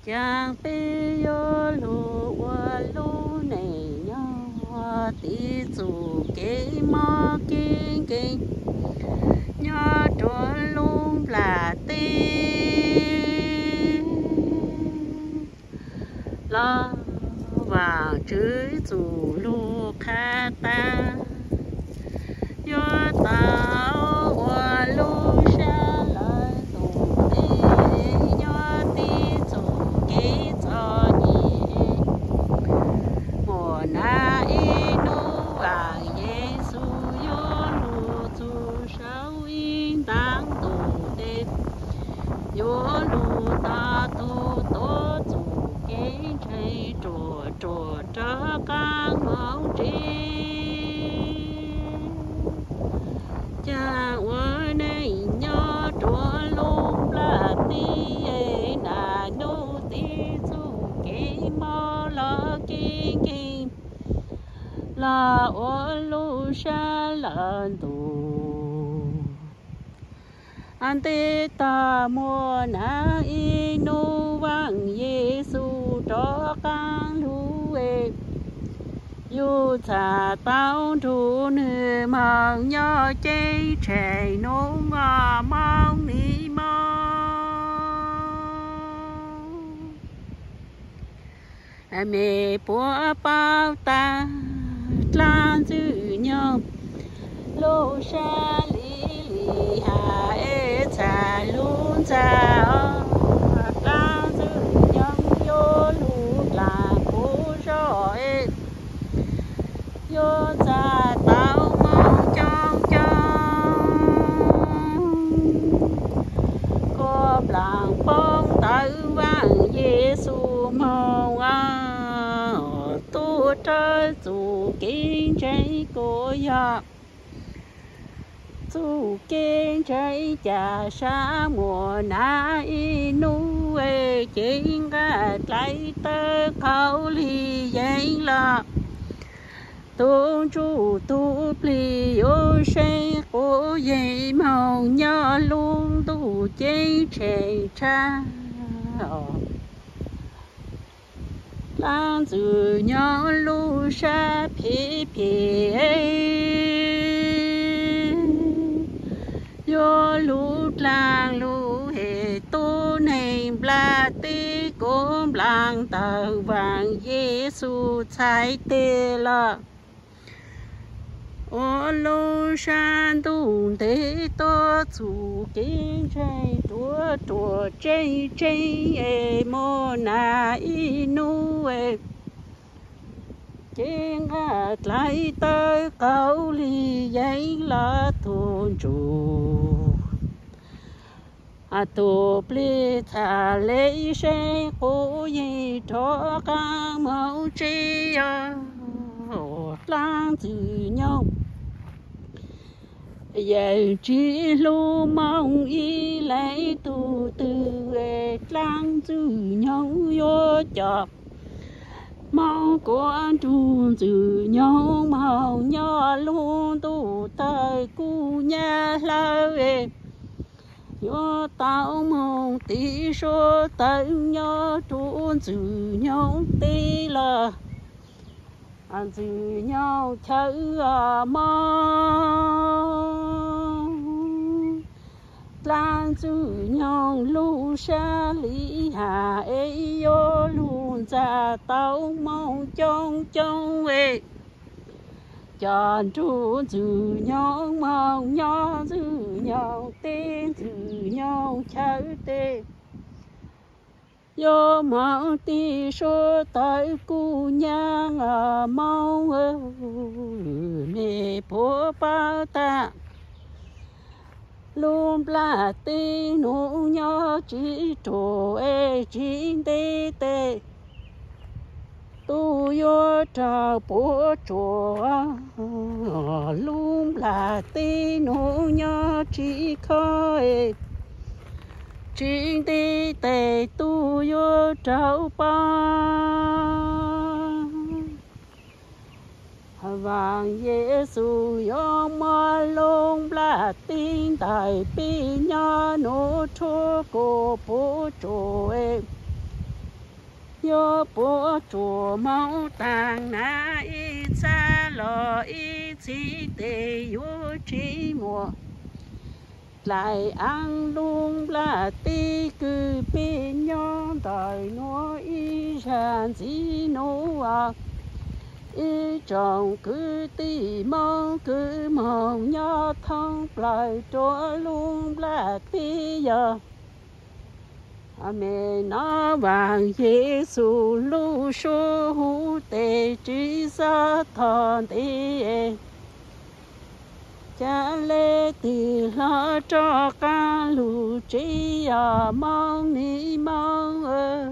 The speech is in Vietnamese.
chàng bê yo lu wa lu này nhỏ tí dù cái mò kinh kinh nhỏ trốn luôn là tí lo vàng chữ dù lu kha ta yo tao wa lu sha la tu tê nhỏ tí dù cái cho nhỉ mùa na y nu vàng Giêsu yo lu tu sao in tăng tu tê yo lu ta tu to tu cái chạy trò trò cho các máu trí cha vợ này nhỏ trò luôn là tí na nô tí tu cái mò lo kinh kinh là ô lu sa lần tu anh tê ta mua na inu vang Giêsu cho càng lu e yu cha tao tu nữ mang nhỏ chơi trẻ nông à mang ni mơ mẹ bố bao ta lan dữ nhau lô sa li li hà e cha luôn cha lan dữ nhau yo lu là bố cho e yo cha tao mong trong có làng bông tử vang Giêsu mong tu trời dù kinh trái của ya dù kinh trái cha sa mùa na inu e chính cả trái tơ khâu li danh là tu chu tu pli yo say của dây màu nhỏ luôn tu chơi trẻ cha lan từ nhỏ lu sa phi phi yo lu lang lu he tu này bla ti cũng lang tờ vàng Giêsu trái tê la ô lu san tu thế to chủ kinh chạy tua tua chơi chơi e mô na inu e kinh gạt lại tới câu li giấy là thôn chủ tu pli thà lấy xe cô gì cho các mẫu chi lang từ nhau giờ chỉ lu mong y lấy tu từ lang từ nhau vô chọc mong con trung từ nhau màu nhỏ luôn tu tay cu nhà lao yo tao mong tí số tay nhỏ trung từ nhau tí là anh từ nhau chơi mong lan từ nhau lu sa lý hà ấy yo luôn ra tao mong trong trong về chọn chú từ nhau mong nhỏ từ nhau tên từ nhau chơi tên yo mong tí số tay cu nhang mong nè bố bao ta luôn là tí nụ nhỏ chỉ trổ e chính tê tê tu yo trà bố trổ luôn là tí nụ nhỏ chỉ khơi chính tê tê tu yo trao ba vàng Giêsu yo ma long la tin đại bi nha nô chô cô bố chô em yo bố chùa máu tàng na y cha lo y chỉ tê yo chỉ mùa lại ăn luôn là tí cứ bên nhau đời nó y sản gì nó à y chồng cứ tí mong nhau thông lại cho luôn là tí giờ mẹ nó vàng Giêsu lu số hú tê chỉ sa thon tê cha lê từ lo cho ca lu chỉ mong ni mong ơi